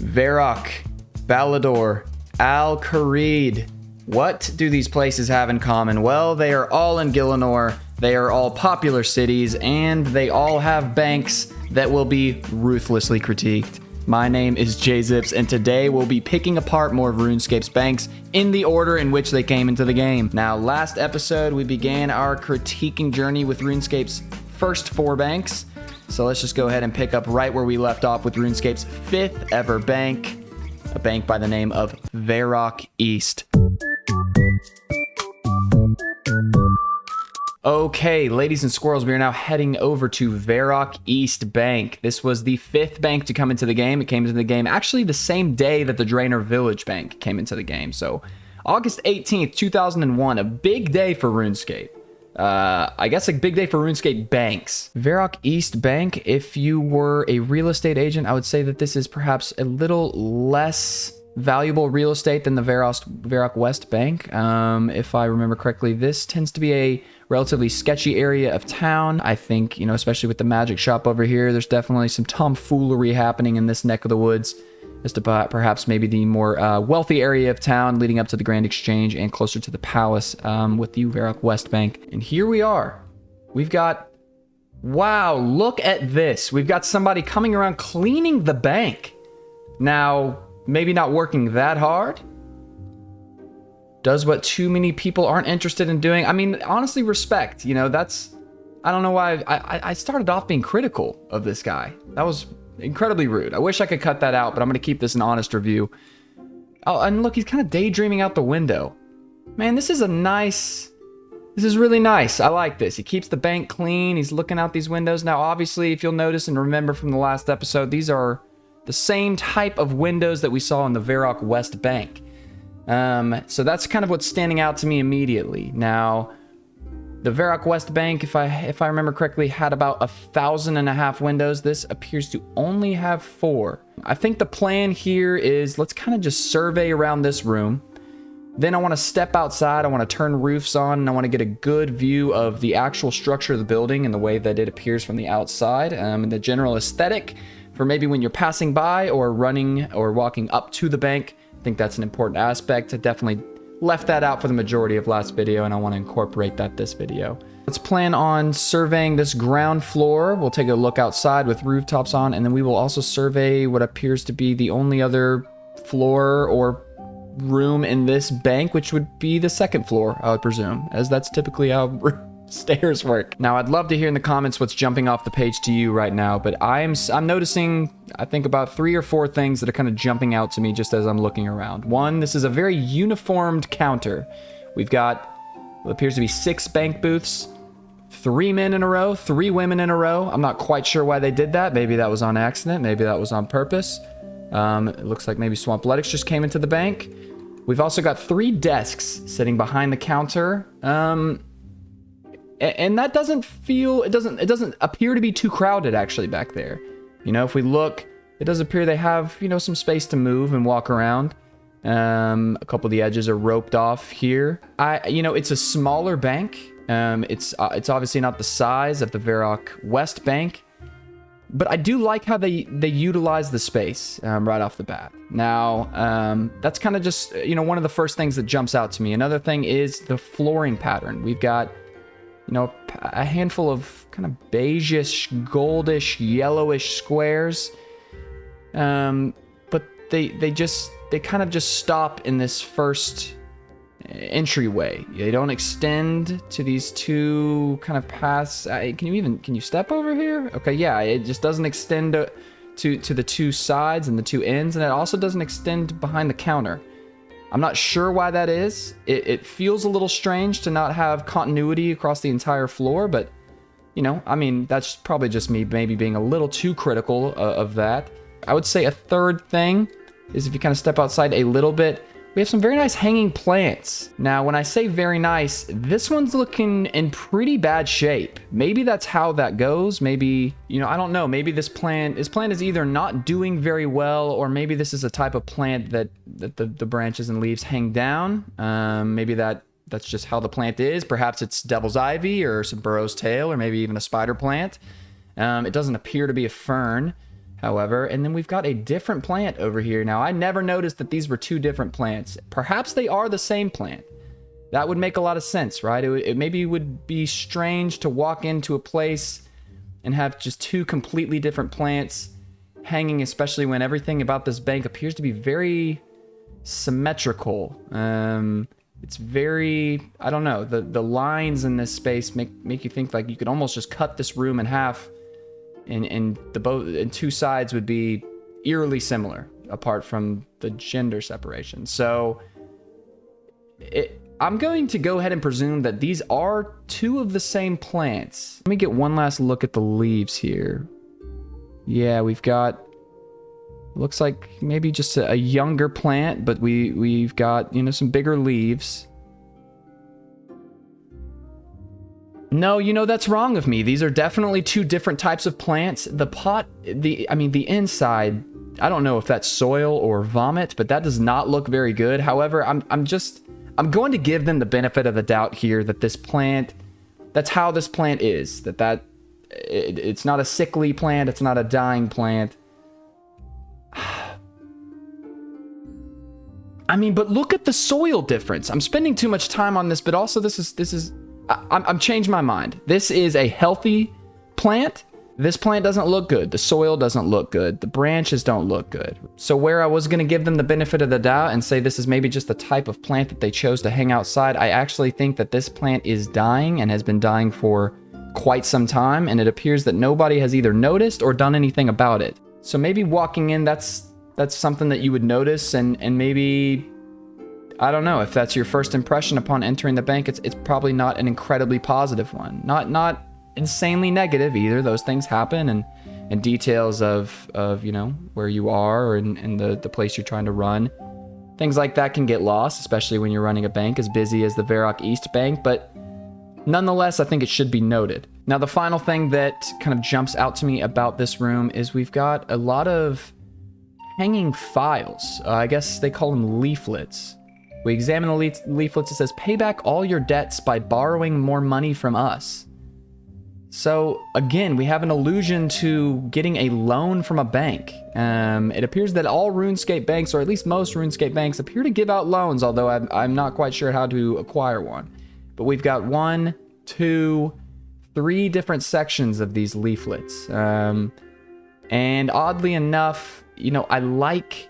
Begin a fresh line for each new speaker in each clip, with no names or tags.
Varrock, Balador, Al-Kharid. What do these places have in common? Well, they are all in Gielinor, they are all popular cities, and they all have banks that will be ruthlessly critiqued. My name is Jzips, and today we'll be picking apart more of RuneScape's banks in the order in which they came into the game. Now, last episode, we began our critiquing journey with RuneScape's first 4 banks. So let's just go ahead and pick up right where we left off with RuneScape's 5th ever bank, a bank by the name of Varrock East. Okay, ladies and squirrels, we are now heading over to Varrock East Bank. This was the 5th bank to come into the game. It came into the game actually the same day that the Draenor Village Bank came into the game. So August 18th, 2001, a big day for RuneScape. I guess a big day for RuneScape banks. Varrock East Bank, if you were a real estate agent, I would say that this is perhaps a little less valuable real estate than the Varrock West Bank. If I remember correctly, this tends to be a relatively sketchy area of town. I think, you know, especially with the magic shop over here, there's definitely some tomfoolery happening in this neck of the woods. Just about perhaps maybe the more wealthy area of town leading up to the Grand Exchange and closer to the palace with the Varrock West Bank. And here we are. We've got, wow, look at this. We've got somebody coming around cleaning the bank. Now, maybe not working that hard. Does what too many people aren't interested in doing. I mean, honestly, respect. You know, that's, I don't know why I started off being critical of this guy. That was incredibly rude. I wish I could cut that out, but I'm going to keep this an honest review. Oh, and look, he's kind of daydreaming out the window. Man, this is really nice. I like this. He keeps the bank clean. He's looking out these windows. Now, obviously, if you'll notice and remember from the last episode, these are the same type of windows that we saw in the Varrock West Bank. So that's kind of what's standing out to me immediately. Now, the Varrock West Bank, if I remember correctly, had about 1,500 windows. This appears to only have 4. I think the plan here is let's kind of just survey around this room. Then I want to step outside. I want to turn roofs on, and I want to get a good view of the actual structure of the building and the way that it appears from the outside, and the general aesthetic for maybe when you're passing by or running or walking up to the bank. I think that's an important aspect. I definitely left that out for the majority of last video, and I want to incorporate that this video. Let's plan on surveying this ground floor. We'll take a look outside with rooftops on, and then we will also survey what appears to be the only other floor or room in this bank, which would be the 2nd floor, I would presume, as that's typically how stairs work. Now, I'd love to hear in the comments what's jumping off the page to you right now, but I'm noticing, I think, about 3 or 4 things that are kind of jumping out to me just as I'm looking around. 1, this is a very uniformed counter. We've got what appears to be 6 bank booths, 3 men in a row, 3 women in a row. I'm not quite sure why they did that. Maybe that was on accident. Maybe that was on purpose. It looks like maybe Swampletics just came into the bank. We've also got 3 desks sitting behind the counter. And that doesn't feel, it doesn't appear to be too crowded actually back there. You know, if we look, it does appear they have, you know, some space to move and walk around. A couple of the edges are roped off here. You know, it's a smaller bank. It's obviously not the size of the Varrock West Bank, but I do like how they utilize the space right off the bat. Now, that's kind of just, you know, one of the first things that jumps out to me. Another thing is the flooring pattern. We've got, you know, a handful of kind of beigeish, goldish, yellowish squares. But they kind of just stop in this first entryway. They don't extend to these 2 kind of paths. Can you step over here? Okay, yeah, it just doesn't extend to the 2 sides and the 2 ends, and it also doesn't extend behind the counter. I'm not sure why that is. It feels a little strange to not have continuity across the entire floor, but, you know, I mean, that's probably just me maybe being a little too critical of that. I would say a third thing is if you kind of step outside a little bit, we have some very nice hanging plants. Now, when I say very nice, this one's looking in pretty bad shape. Maybe that's how that goes. Maybe, you know, I don't know. Maybe this plant is either not doing very well, or maybe this is a type of plant that the branches and leaves hang down. Maybe that's just how the plant is. Perhaps it's devil's ivy or some burrow's tail, or maybe even a spider plant. It doesn't appear to be a fern. however. And then we've got a different plant over here. Now, I never noticed that these were two different plants. Perhaps they are the same plant. That would make a lot of sense, right? It maybe would be strange to walk into a place and have just two completely different plants hanging, especially when everything about this bank appears to be very symmetrical. It's very, I don't know, the lines in this space make you think like you could almost just cut this room in half, and two sides would be eerily similar apart from the gender separation. So I'm going to go ahead and presume that these are two of the same plants. Let me get one last look at the leaves here. Yeah, we've got, looks like maybe just a younger plant, but we've got, you know, some bigger leaves. No, you know, that's wrong of me. These are definitely two different types of plants. The pot, the inside, I don't know if that's soil or vomit, but that does not look very good. However, I'm going to give them the benefit of the doubt here that this plant, that's how this plant is. It's not a sickly plant. It's not a dying plant. I mean, but look at the soil difference. I'm spending too much time on this, but also I'm changing my mind. This is a healthy plant. This plant doesn't look good. The soil doesn't look good. The branches don't look good. So where I was going to give them the benefit of the doubt and say this is maybe just the type of plant that they chose to hang outside, I actually think that this plant is dying and has been dying for quite some time, and it appears that nobody has either noticed or done anything about it. So maybe walking in, that's something that you would notice, and maybe, I don't know, if that's your first impression upon entering the bank, it's probably not an incredibly positive one. Not insanely negative either. Those things happen, and details of you know, where you are or in the place you're trying to run, things like that can get lost, especially when you're running a bank as busy as the Varrock East Bank, but nonetheless, I think it should be noted. Now, the final thing that kind of jumps out to me about this room is we've got a lot of hanging files. I guess they call them leaflets. We examine the leaflets. It says, pay back all your debts by borrowing more money from us. So again, we have an allusion to getting a loan from a bank. It appears that all RuneScape banks, or at least most RuneScape banks, appear to give out loans, although I'm not quite sure how to acquire one. But we've got 1, 2, 3 different sections of these leaflets. And oddly enough, you know, I like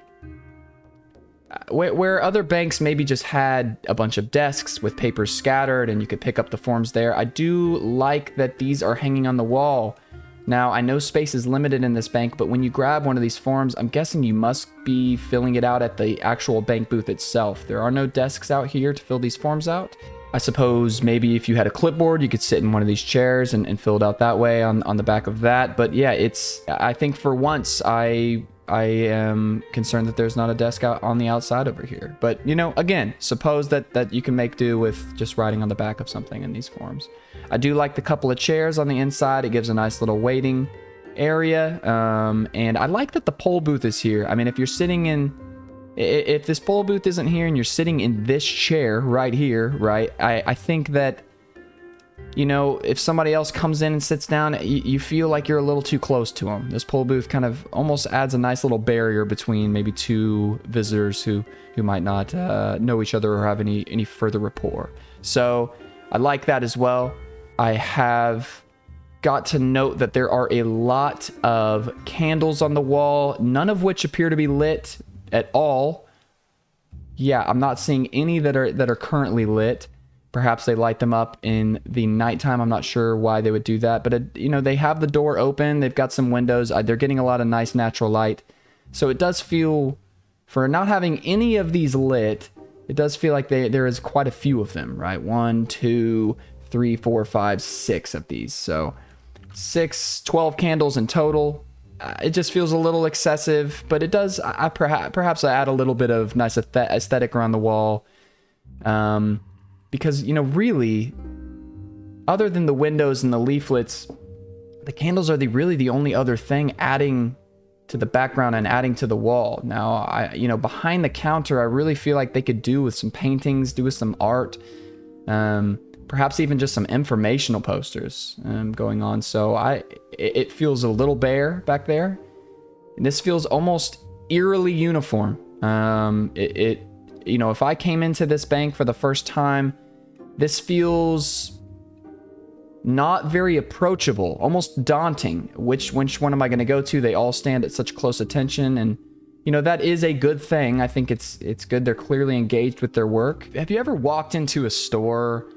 where other banks maybe just had a bunch of desks with papers scattered and you could pick up the forms there. I do like that these are hanging on the wall. Now, I know space is limited in this bank, but when you grab one of these forms, I'm guessing you must be filling it out at the actual bank booth itself. There are no desks out here to fill these forms out. I suppose maybe if you had a clipboard, you could sit in one of these chairs and fill it out that way on the back of that. But yeah, I think for once, I am concerned that there's not a desk out on the outside over here. But, you know, again, suppose that you can make do with just writing on the back of something in these forms. I do like the couple of chairs on the inside. It gives a nice little waiting area. And I like that the poll booth is here. I mean, if you're sitting in... If this poll booth isn't here and you're sitting in this chair right here, right, I think that, you know, if somebody else comes in and sits down, you feel like you're a little too close to them. This poll booth kind of almost adds a nice little barrier between maybe two visitors who might not know each other or have any further rapport. So I like that as well. I have got to note that there are a lot of candles on the wall, none of which appear to be lit at all. Yeah, I'm not seeing any that are currently lit. Perhaps they light them up in the nighttime. I'm not sure why they would do that, but you know, they have the door open. They've got some windows. They're getting a lot of nice natural light. So it does feel, for not having any of these lit, it does feel like there is quite a few of them, right? 1, 2, 3, 4, 5, 6 of these. So 12 candles in total. It just feels a little excessive, but it does. Perhaps I add a little bit of nice aesthetic around the wall, because, you know, really, other than the windows and the leaflets, the candles are really the only other thing adding to the background and adding to the wall. Now, you know, behind the counter, I really feel like they could do with some paintings, do with some art, perhaps even just some informational posters going on. So it feels a little bare back there. And this feels almost eerily uniform. You know, if I came into this bank for the first time, this feels not very approachable, almost daunting. Which one am I going to go to? They all stand at such close attention, and you know, that is a good thing. I think it's good they're clearly engaged with their work. Have you ever walked into a store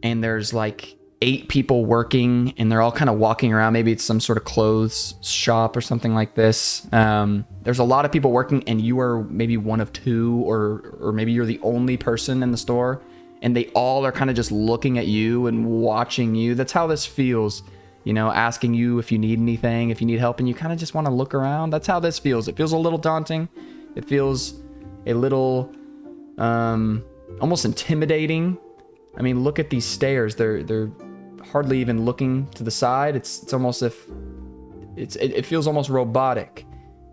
and there's like 8 people working and they're all kind of walking around? Maybe it's some sort of clothes shop or something like this. There's a lot of people working and you are maybe one of 2, or maybe you're the only person in the store, and they all are kind of just looking at you and watching you. That's how this feels, you know, asking you if you need anything, if you need help, and you kind of just want to look around. That's how this feels. It feels a little daunting. It feels a little almost intimidating. I mean, look at these stairs. They're hardly even looking to the side. It's almost if it feels almost robotic,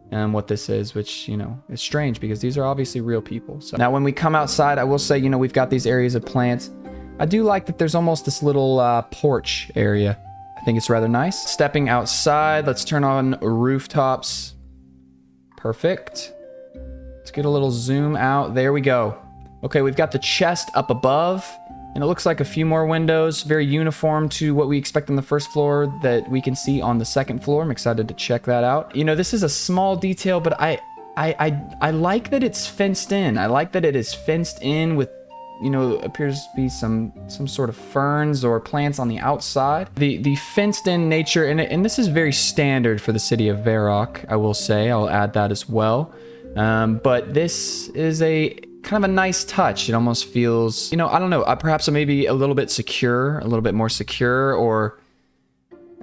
what this is, which, you know, is strange because these are obviously real people. So now when we come outside, I will say, you know, we've got these areas of plants. I do like that there's almost this little porch area. I think it's rather nice. Stepping outside, let's turn on rooftops. Perfect. Let's get a little zoom out. There we go. Okay, we've got the chest up above, and it looks like a few more windows, very uniform to what we expect on the first floor that we can see on the second floor. I'm excited to check that out. You know, this is a small detail, but I like that it's fenced in. I like that it is fenced in with, you know, appears to be some sort of ferns or plants on the outside. The fenced in nature, and this is very standard for the city of Varrock, I will say. I'll add that as well. But this is a kind of a nice touch. It almost feels, you know, I don't know, perhaps maybe a little bit secure, a little bit more secure, or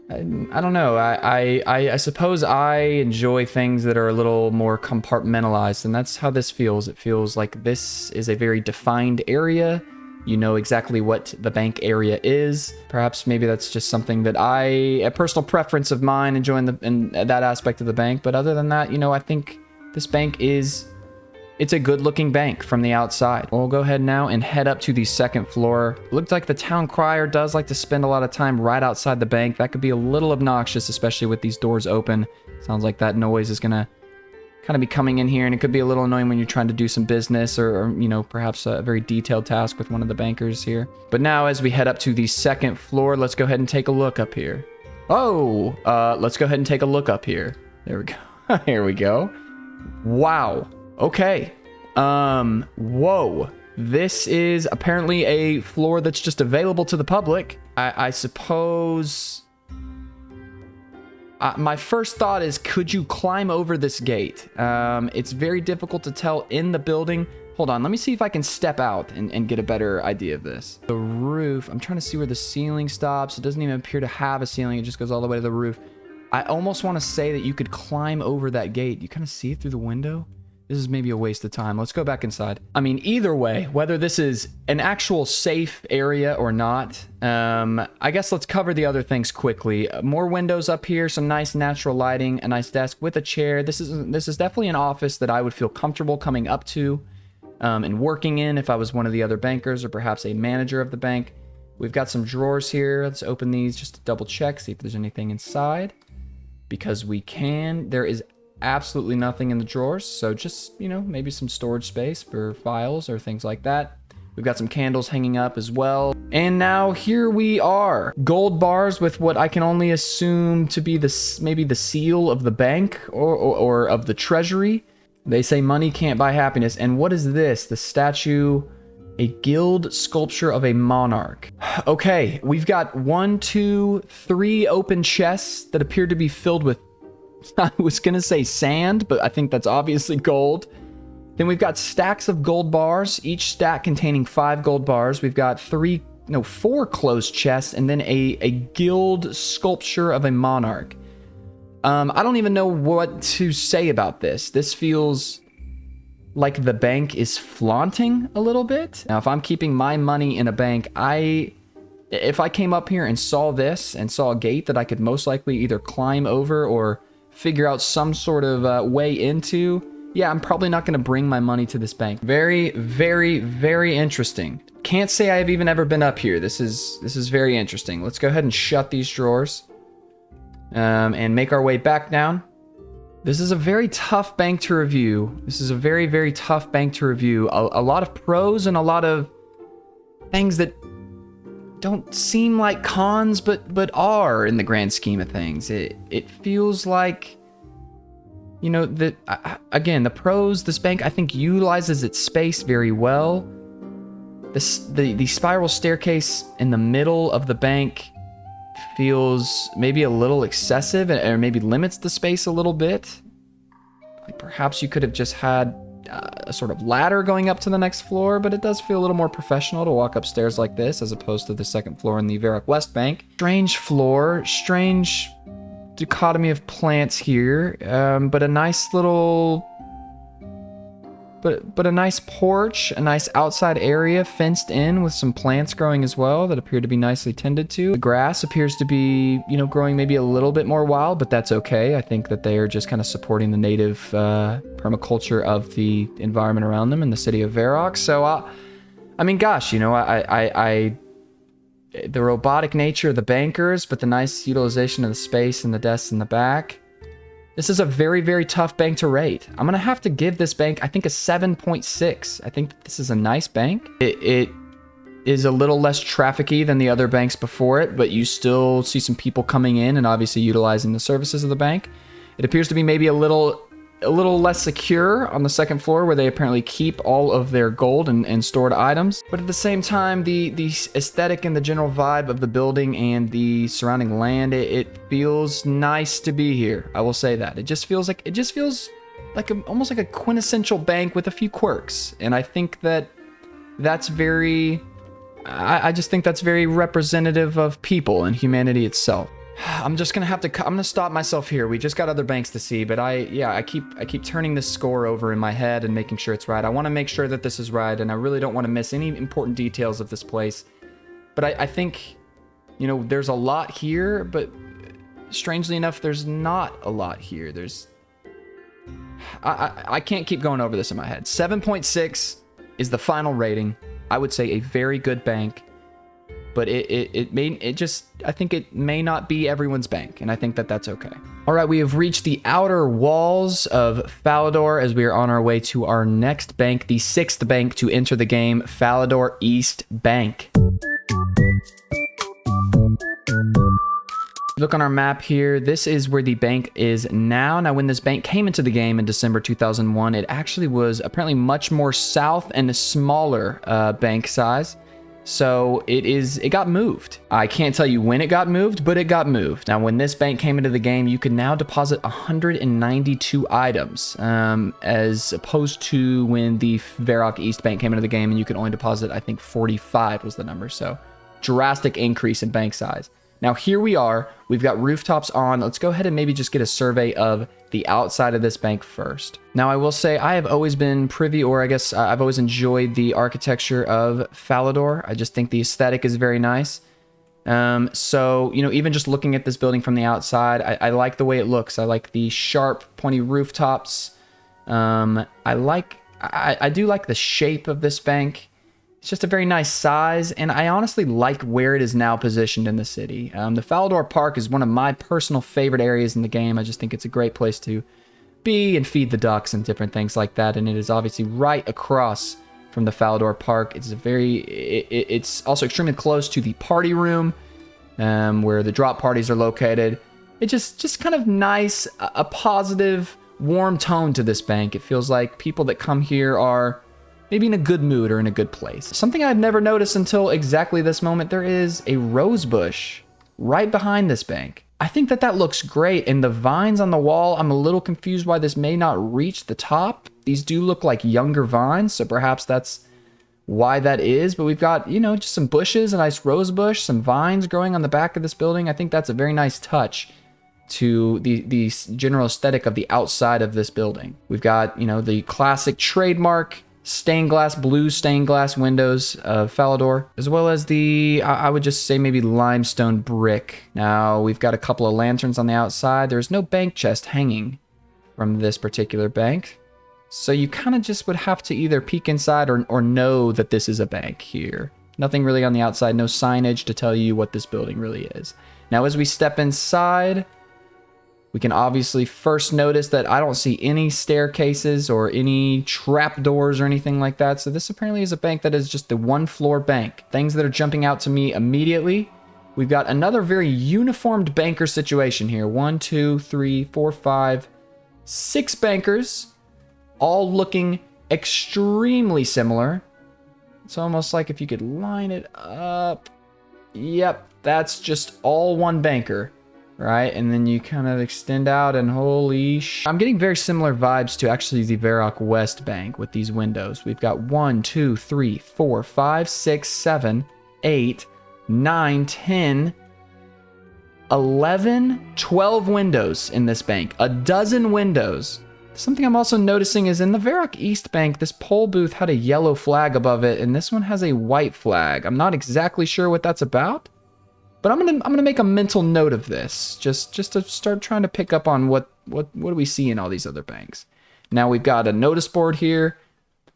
I don't know. I suppose I enjoy things that are a little more compartmentalized, and that's how this feels. It feels like this is a very defined area. You know exactly what the bank area is. Perhaps maybe that's just something that a personal preference of mine, enjoying in that aspect of the bank. But other than that, you know, I think this bank it's a good looking bank from the outside. We'll go ahead now and head up to the second floor. It looked like the town crier does like to spend a lot of time right outside the bank. That could be a little obnoxious, especially with these doors open. Sounds like that noise is gonna kind of be coming in here, and it could be a little annoying when you're trying to do some business or you know, perhaps a very detailed task with one of the bankers here. But now as we head up to the second floor, let's go ahead and take a look up here. Oh, let's go ahead and take a look up here. There we go. Here we go. Wow. Okay. Whoa. This is apparently a floor that's just available to the public. I suppose... my first thought is, could you climb over this gate? It's very difficult to tell in the building. Hold on, let me see if I can step out and get a better idea of this. The roof, I'm trying to see where the ceiling stops. It doesn't even appear to have a ceiling. It just goes all the way to the roof. I almost want to say that you could climb over that gate. You kind of see it through the window? This is maybe a waste of time. Let's go back inside. I mean, either way, whether this is an actual safe area or not, I guess let's cover the other things quickly. More windows up here, some nice natural lighting, a nice desk with a chair. This is definitely an office that I would feel comfortable coming up to and working in if I was one of the other bankers or perhaps a manager of the bank. We've got some drawers here. Let's open these just to double check, see if there's anything inside. Because we can. There is absolutely nothing in the drawers, so just, you know, maybe some storage space for files or things like that. We've got some candles hanging up as well. And now here we are. Gold bars with what I can only assume to be maybe the seal of the bank or of the treasury. They say money can't buy happiness. And what is this? The statue, a guild sculpture of a monarch. Okay, we've got 1, 2, 3 open chests that appear to be filled with, I was gonna say sand, but I think that's obviously gold. Then we've got stacks of gold bars, each stack containing 5 gold bars. We've got 4 closed chests, and then a guild sculpture of a monarch. I don't even know what to say about this. This feels like the bank is flaunting a little bit. Now, if I'm keeping my money in a bank, if I came up here and saw this and saw a gate that I could most likely either climb over or figure out some sort of way into, yeah, I'm probably not going to bring my money to this bank. Very, very, very interesting. Can't say I've even ever been up here. This is very interesting. Let's go ahead and shut these drawers and make our way back down. This is a very tough bank to review. This is a very, very tough bank to review. A lot of pros and a lot of things that don't seem like cons, but are in the grand scheme of things. It feels like, you know, that again, the pros, this bank I think utilizes its space very well. The spiral staircase in the middle of the bank feels maybe a little excessive, or maybe limits the space a little bit. Like perhaps you could have just had a sort of ladder going up to the next floor, but it does feel a little more professional to walk upstairs like this as opposed to the second floor in the Varrock West Bank. Strange floor, strange dichotomy of plants here, but a nice little... But a nice porch, a nice outside area fenced in with some plants growing as well that appear to be nicely tended to. The grass appears to be, you know, growing maybe a little bit more wild, but that's okay. I think that they are just kind of supporting the native permaculture of the environment around them in the city of Varrock. So, I mean, gosh, you know, the robotic nature of the bankers, but the nice utilization of the space and the desks in the back. This is a very, very tough bank to rate. I'm gonna have to give this bank, I think, a 7.6. I think this is a nice bank. It is a little less trafficky than the other banks before it, but you still see some people coming in and obviously utilizing the services of the bank. It appears to be maybe a little less secure on the second floor, where they apparently keep all of their gold and stored items. But at the same time, the aesthetic and the general vibe of the building and the surrounding land, it feels nice to be here. I will say that. It just feels like almost like a quintessential bank with a few quirks. And I think that that's very... I just think that's very representative of people and humanity itself. I'm just gonna I'm gonna stop myself here. We just got other banks to see, but I keep turning this score over in my head and making sure it's right. I want to make sure that this is right, and I really don't want to miss any important details of this place. But I think, you know, there's a lot here, but strangely enough, there's not a lot here. I can't keep going over this in my head. 7.6 is the final rating. I would say a very good bank. But I think it may not be everyone's bank, and I think that that's okay. All right, we have reached the outer walls of Falador as we are on our way to our next bank, the sixth bank to enter the game, Falador East Bank. Look on our map here. This is where the bank is now. Now, when this bank came into the game in December 2001, it actually was apparently much more south and a smaller bank size. So it got moved. I can't tell you when it got moved, but it got moved. Now, when this bank came into the game, you could now deposit 192 items, as opposed to when the Varrock East Bank came into the game and you could only deposit, I think 45 was the number. So drastic increase in bank size. Now here we are, we've got rooftops on. Let's go ahead and maybe just get a survey of the outside of this bank first. Now I will say I have always been privy, or I guess I've always enjoyed the architecture of Falador. I just think the aesthetic is very nice. So, you know, even just looking at this building from the outside, I like the way it looks. I like the sharp, pointy rooftops. I do like the shape of this bank. It's just a very nice size, and I honestly like where it is now positioned in the city. The Falador Park is one of my personal favorite areas in the game. I just think it's a great place to be and feed the ducks and different things like that, and it is obviously right across from the Falador Park. It's also extremely close to the party room, where the drop parties are located. It's just kind of nice, a positive, warm tone to this bank. It feels like people that come here are maybe in a good mood or in a good place. Something I've never noticed until exactly this moment, there is a rose bush right behind this bank. I think that looks great, and the vines on the wall, I'm a little confused why this may not reach the top. These do look like younger vines, so perhaps that's why that is, but we've got, you know, just some bushes, a nice rose bush, some vines growing on the back of this building. I think that's a very nice touch to the general aesthetic of the outside of this building. We've got, you know, the classic trademark blue stained glass windows of Falador, as well as the, I would just say maybe limestone brick. Now, we've got a couple of lanterns on the outside. There's no bank chest hanging from this particular bank, so you kind of just would have to either peek inside or know that this is a bank here. Nothing really on the outside, no signage to tell you what this building really is. Now, as we step inside, We can obviously first notice that I don't see any staircases or any trap doors or anything like that. So this apparently is a bank that is just the one floor bank. Things that are jumping out to me immediately. We've got another very uniformed banker situation here. 1, 2, 3, 4, 5, 6 bankers, all looking extremely similar. It's almost like if you could line it up. Yep, that's just all one banker, right? And then you kind of extend out and holy I'm getting very similar vibes to actually the Varrock West Bank with these windows. We've got 1, 2, 3, 4, 5, 6, 7, 8, 9, 10, 11, 12 windows in this bank. A dozen windows. Something I'm also noticing is in the Varrock East Bank, this poll booth had a yellow flag above it, and this one has a white flag. I'm not exactly sure what that's about, but I'm gonna make a mental note of this, just to start trying to pick up on what do we see in all these other banks. Now we've got a notice board here,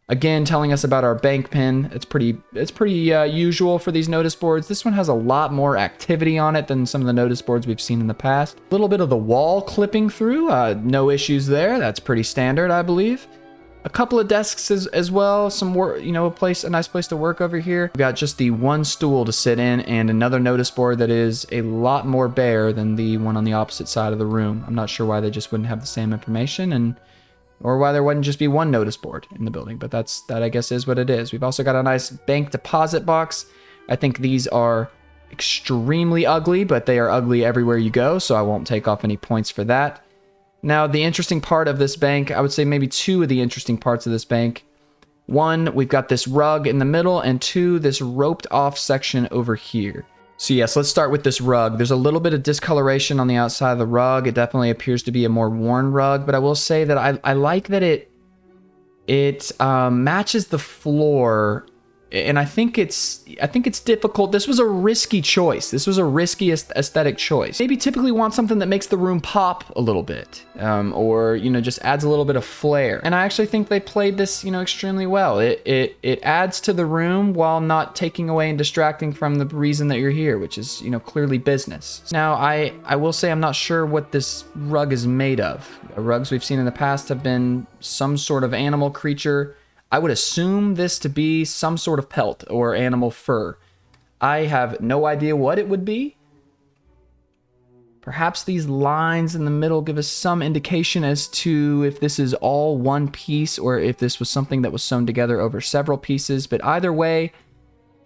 again telling us about our bank pin. It's pretty usual for these notice boards. This one has a lot more activity on it than some of the notice boards we've seen in the past. A little bit of the wall clipping through, no issues there. That's pretty standard, I believe. A couple of desks as well. Some work, a nice place to work over here. We've got just the one stool to sit in and another notice board that is a lot more bare than the one on the opposite side of the room. I'm not sure why they just wouldn't have the same information or why there wouldn't just be one notice board in the building, but that I guess is what it is. We've also got a nice bank deposit box. I think these are extremely ugly, but they are ugly everywhere you go, so I won't take off any points for that. Now, the interesting part of this bank, I would say maybe 2 of the interesting parts of this bank. 1, we've got this rug in the middle, and 2, this roped off section over here. So yes, let's start with this rug. There's a little bit of discoloration on the outside of the rug. It definitely appears to be a more worn rug, but I will say that I like that it matches the floor, and I think it's difficult. This was a risky choice. This was a risky aesthetic choice. Maybe typically want something that makes the room pop a little bit, or just adds a little bit of flair. And I actually think they played this extremely well. It adds to the room while not taking away and distracting from the reason that you're here, which is clearly business. Now I will say I'm not sure what this rug is made of. Rugs we've seen in the past have been some sort of animal creature. I would assume this to be some sort of pelt or animal fur. I have no idea what it would be. Perhaps these lines in the middle give us some indication as to if this is all one piece or if this was something that was sewn together over several pieces. But either way,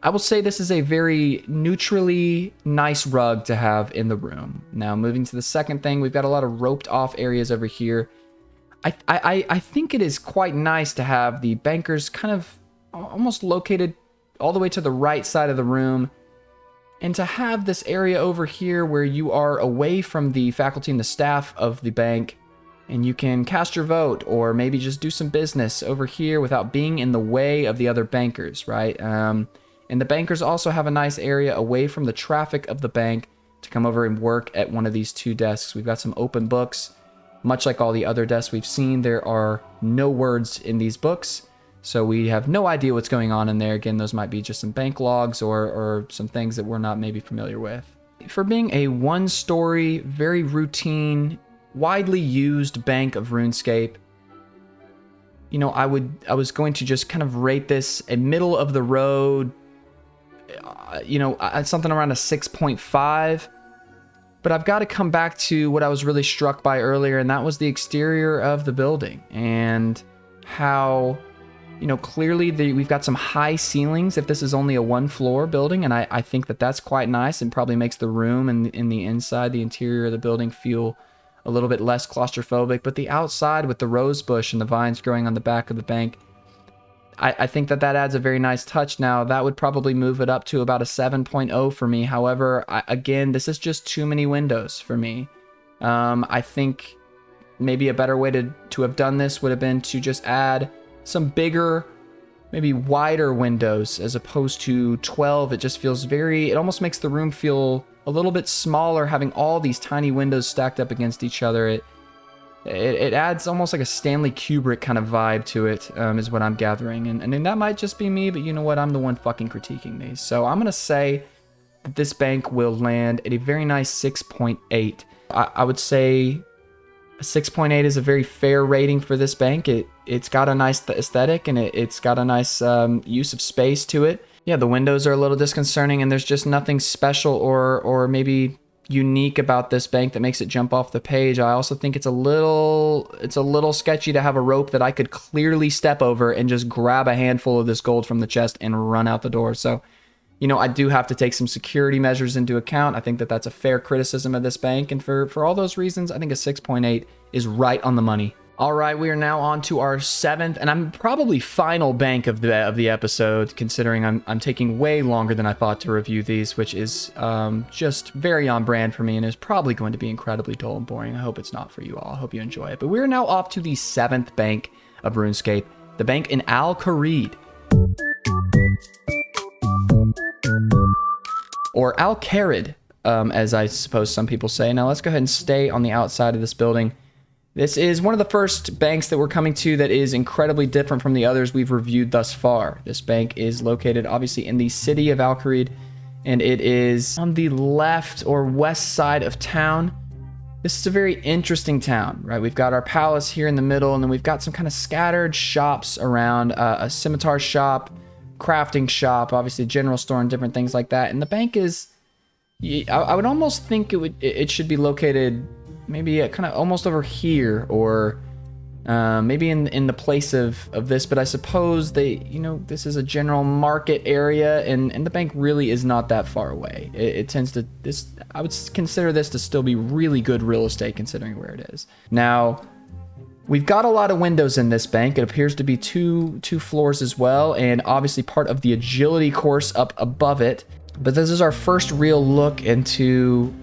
I will say this is a very neutrally nice rug to have in the room. Now, moving to the second thing, we've got a lot of roped off areas over here. I think it is quite nice to have the bankers kind of almost located all the way to the right side of the room, and to have this area over here where you are away from the faculty and the staff of the bank, and you can cast your vote or maybe just do some business over here without being in the way of the other bankers, right? And the bankers also have a nice area away from the traffic of the bank to come over and work at one of these 2 desks. We've got some open books. Much like all the other desks we've seen, there are no words in these books, so we have no idea what's going on in there. Again, those might be just some bank logs or some things that we're not maybe familiar with. For being a 1-story, very routine, widely used bank of RuneScape, I was going to just kind of rate this a middle of the road, something around a 6.5. But I've got to come back to what I was really struck by earlier, and that was the exterior of the building and how, clearly we've got some high ceilings if this is only a 1-floor building, and I think that that's quite nice and probably makes the room and in the inside, the interior of the building feel a little bit less claustrophobic. But the outside with the rose bush and the vines growing on the back of the bank, I think that adds a very nice touch. Now, that would probably move it up to about a 7.0 for me. However, again, this is just too many windows for me. I think maybe a better way to have done this would have been to just add some bigger, maybe wider windows as opposed to 12. It just feels it almost makes the room feel a little bit smaller, having all these tiny windows stacked up against each other. It adds almost like a Stanley Kubrick kind of vibe to it, is what I'm gathering. And that might just be me, but you know what? I'm the one fucking critiquing these. So I'm going to say that this bank will land at a very nice 6.8. I would say A 6.8 is a very fair rating for this bank. It's got a nice aesthetic, and it's got a nice use of space to it. Yeah, the windows are a little disconcerting, and there's just nothing special or maybe unique about this bank that makes it jump off the page. I also think it's a little sketchy to have a rope that I could clearly step over and just grab a handful of this gold from the chest and run out the door. So, you know, I do have to take some security measures into account. I think that that's a fair criticism of this bank, and for all those reasons, I think a 6.8 is right on the money. All right, we are now on to our 7th, and I'm probably final bank of the episode, considering I'm taking way longer than I thought to review these, which is just very on brand for me and is probably going to be incredibly dull and boring. I hope it's not for you all. I hope you enjoy it. But we're now off to the 7th bank of RuneScape, the bank in Al Kharid. Or Al Kharid, as I suppose some people say. Now let's go ahead and stay on the outside of this building. This is one of the first banks that we're coming to that is incredibly different from the others we've reviewed thus far. This bank is located obviously in the city of Al Kharid, and it is on the left or west side of town. This is a very interesting town, right? We've got our palace here in the middle, and then we've got some kind of scattered shops around, a scimitar shop, crafting shop, obviously a general store and different things like that. And the bank is, I would almost think it should be located maybe kind of almost over here, or maybe in the place of this, but I suppose this is a general market area, and the bank really is not that far away. It tends to, I would consider this to still be really good real estate considering where it is. Now, we've got a lot of windows in this bank. It appears to be two floors as well, and obviously part of the agility course up above it. But this is our first real look into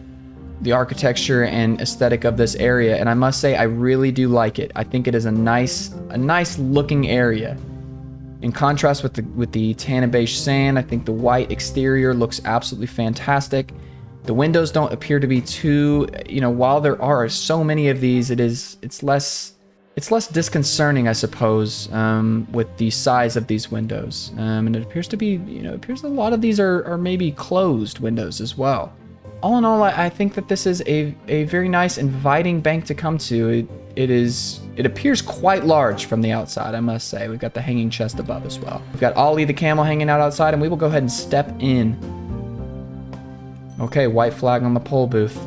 the architecture and aesthetic of this area, and I must say I really do like it. I think it is a nice looking area. In contrast with the tan and beige sand, I think the white exterior looks absolutely fantastic. The windows don't appear to be too, while there are so many of these, it's less disconcerting, I suppose, with the size of these windows. And it appears to be, a lot of these are maybe closed windows as well. All in all, I think that this is a very nice, inviting bank to come to. It appears quite large from the outside, I must say. We've got the hanging chest above as well. We've got Ollie the camel hanging out outside, and we will go ahead and step in. Okay, white flag on the poll booth.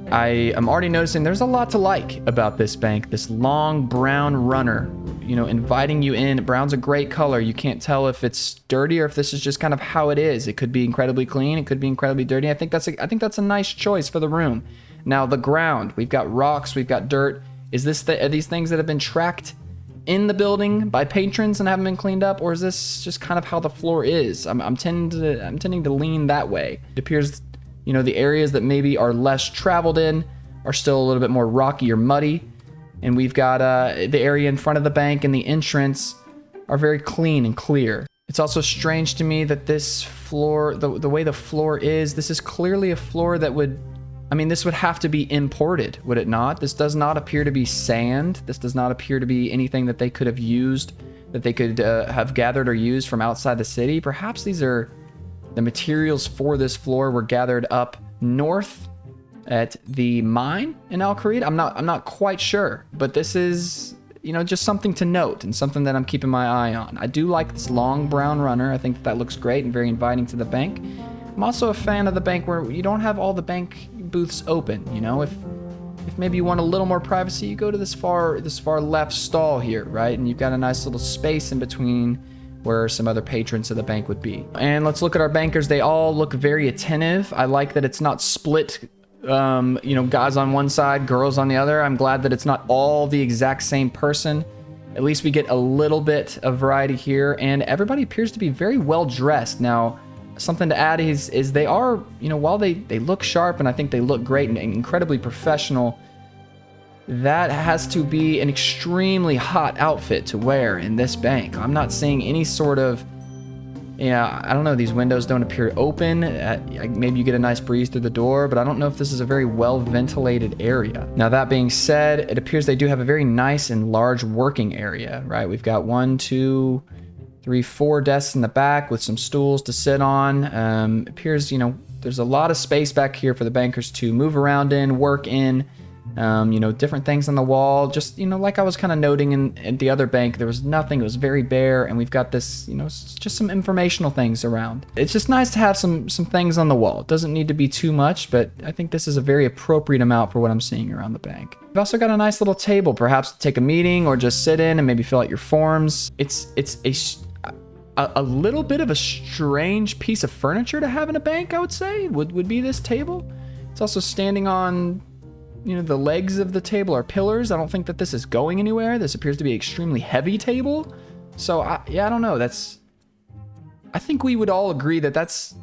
I am already noticing there's a lot to like about this bank. This long brown runner, inviting you in. Brown's a great color. You can't tell if it's dirty or if this is just kind of how it is. It could be incredibly clean. It could be incredibly dirty. I think that's a nice choice for the room. Now the ground, we've got rocks, we've got dirt. Is this are these things that have been tracked in the building by patrons and haven't been cleaned up, or is this just kind of how the floor is? I'm tending to lean that way. It appears, the areas that maybe are less traveled in are still a little bit more rocky or muddy. And we've got the area in front of the bank and the entrance are very clean and clear. It's also strange to me that this floor, the way the floor is, this is clearly a floor that this would have to be imported, would it not? This does not appear to be sand. This does not appear to be anything that they could have used, that they could have gathered or used from outside the city. Perhaps these are the materials for this floor were gathered up north at the mine in Al Kharid. I'm not quite sure, but this is, just something to note and something that I'm keeping my eye on. I do like this long brown runner. I think that looks great and very inviting to the bank. I'm also a fan of the bank where you don't have all the bank booths open. If maybe you want a little more privacy, you go to this far left stall here, right? And you've got a nice little space in between where some other patrons of the bank would be. And let's look at our bankers. They all look very attentive. I like that it's not split, guys on one side, girls on the other. I'm glad that it's not all the exact same person. At least we get a little bit of variety here, and everybody appears to be very well dressed. Now, something to add is they are, while they look sharp and I think they look great and incredibly professional, that has to be an extremely hot outfit to wear in this bank. I'm not seeing any sort of, I don't know, these windows don't appear open. Maybe you get a nice breeze through the door, but I don't know if this is a very well ventilated area. Now that being said, it appears they do have a very nice and large working area, right? We've got 1, 2, 3, 4 desks in the back with some stools to sit on. Appears, there's a lot of space back here for the bankers to move around in, work in. You know, different things on the wall. Just, you know, like I was kind of noting in the other bank, there was nothing. It was very bare, and we've got this, you know, just some informational things around. It's just nice to have some things on the wall. It doesn't need to be too much, but I think this is a very appropriate amount for what I'm seeing around the bank. We've also got a nice little table, perhaps to take a meeting or just sit in and maybe fill out your forms. It's a little bit of a strange piece of furniture to have in a bank, I would say, would be this table. It's also standing on, you know, the legs of the table are pillars. I don't think that this is going anywhere. This appears to be an extremely heavy table. So, yeah, I don't know. I think we would all agree that that's,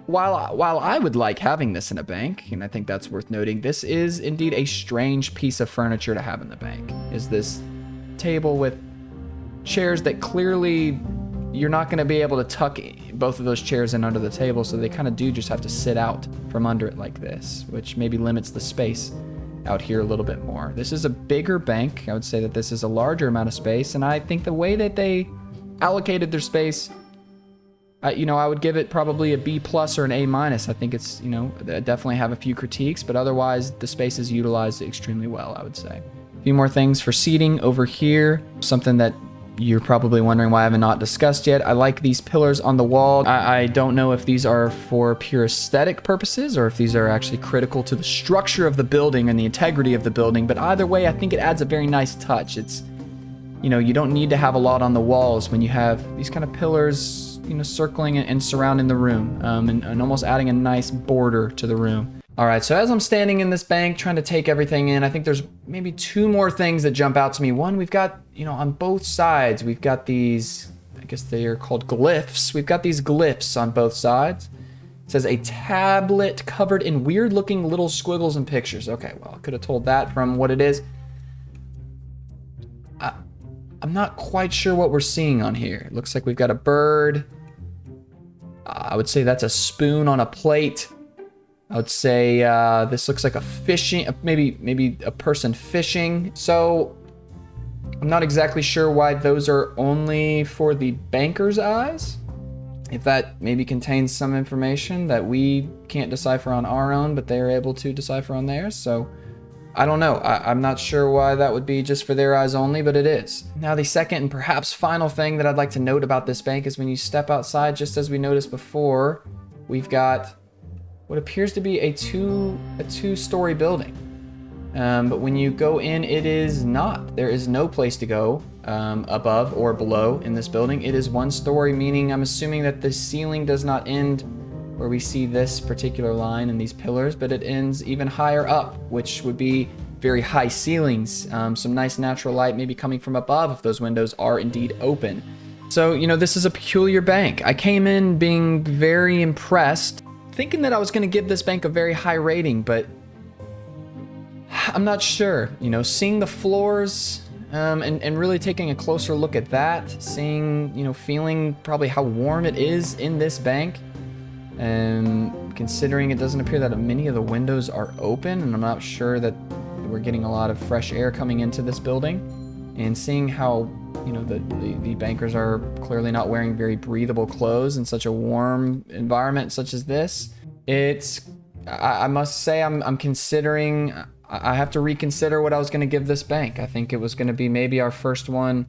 while I would like having this in a bank, and I think that's worth noting, this is indeed a strange piece of furniture to have in the bank, is this table with chairs that clearly you're not going to be able to tuck both of those chairs in under the table, so they kind of do just have to sit out from under it like this, which maybe limits the space out here a little bit more. This is a bigger bank. I would say that this is a larger amount of space, and I think the way that they allocated their space, you know, I would give it probably a B+ or an A-. I think it's, you know, I definitely have a few critiques, but otherwise the space is utilized extremely well, I would say. A few more things for seating over here, something that you're probably wondering why I have not discussed yet. I like these pillars on the wall. I don't know if these are for pure aesthetic purposes or if these are actually critical to the structure of the building and the integrity of the building, but either way, I think it adds a very nice touch. It's, you know, you don't need to have a lot on the walls when you have these kind of pillars, you know, circling and surrounding the room, and almost adding a nice border to the room. All right, so as I'm standing in this bank trying to take everything in, I think there's maybe two more things that jump out to me. One, we've got, you know, on both sides, we've got these, I guess they are called glyphs. We've got these glyphs on both sides. It says a tablet covered in weird looking little squiggles and pictures. Okay, well, I could have told that from what it is. I'm not quite sure what we're seeing on here. It looks like we've got a bird. I would say that's a spoon on a plate. I would say this looks like a fishing, maybe a person fishing. So I'm not exactly sure why those are only for the banker's eyes. If that maybe contains some information that we can't decipher on our own, but they are able to decipher on theirs. So I don't know. I'm not sure why that would be just for their eyes only, but it is. Now, the second and perhaps final thing that I'd like to note about this bank is when you step outside, just as we noticed before, we've got what appears to be a two-story building. But when you go in, it is not. There is no place to go above or below in this building. It is one story, meaning I'm assuming that the ceiling does not end where we see this particular line and these pillars, but it ends even higher up, which would be very high ceilings. Some nice natural light maybe coming from above if those windows are indeed open. So, you know, this is a peculiar bank. I came in being very impressed, thinking that I was going to give this bank a very high rating, but I'm not sure. You know, seeing the floors and really taking a closer look at that, seeing, you know, feeling probably how warm it is in this bank, and considering it doesn't appear that many of the windows are open, and I'm not sure that we're getting a lot of fresh air coming into this building, and seeing how, you know, the bankers are clearly not wearing very breathable clothes in such a warm environment such as this, I must say I'm considering, I have to reconsider what I was going to give this bank. I think it was going to be maybe our first one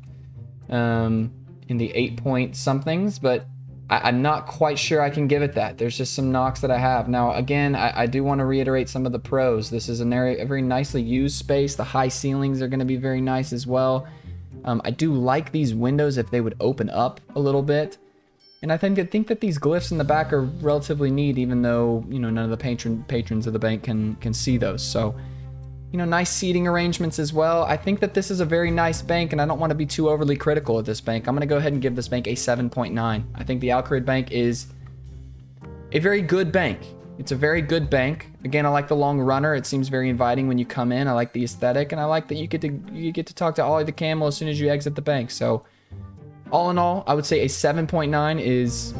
in the 8 somethings, but I'm not quite sure I can give it that. There's just some knocks that I have. Now, again, I do want to reiterate some of the pros. This is a very nicely used space. The high ceilings are going to be very nice as well. I do like these windows if they would open up a little bit. And I think that these glyphs in the back are relatively neat, even though, you know, none of the patrons of the bank can see those. So, you know, nice seating arrangements as well. I think that this is a very nice bank, and I don't want to be too overly critical of this bank. I'm going to go ahead and give this bank a 7.9. I think the Alcarid Bank is a very good bank. It's a very good bank. Again, I like the long runner. It seems very inviting when you come in. I like the aesthetic, and I like that you get to talk to Ollie the Camel as soon as you exit the bank. So, all in all, I would say a 7.9 is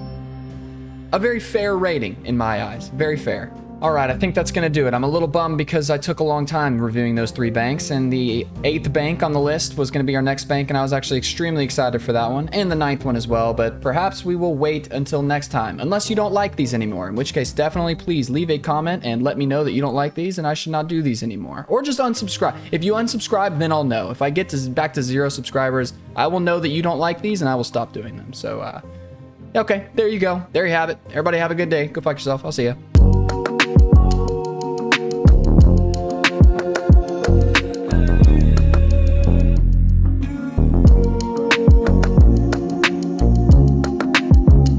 a very fair rating in my eyes. Very fair. All right, I think that's going to do it. I'm a little bummed because I took a long time reviewing those 3 banks, and the 8th bank on the list was going to be our next bank, and I was actually extremely excited for that one, and the 9th one as well, but perhaps we will wait until next time, unless you don't like these anymore, in which case definitely please leave a comment and let me know that you don't like these and I should not do these anymore. Or just unsubscribe. If you unsubscribe, then I'll know. If I get back to 0 subscribers, I will know that you don't like these and I will stop doing them. So, okay, there you go. There you have it. Everybody have a good day. Go fuck yourself. I'll see ya.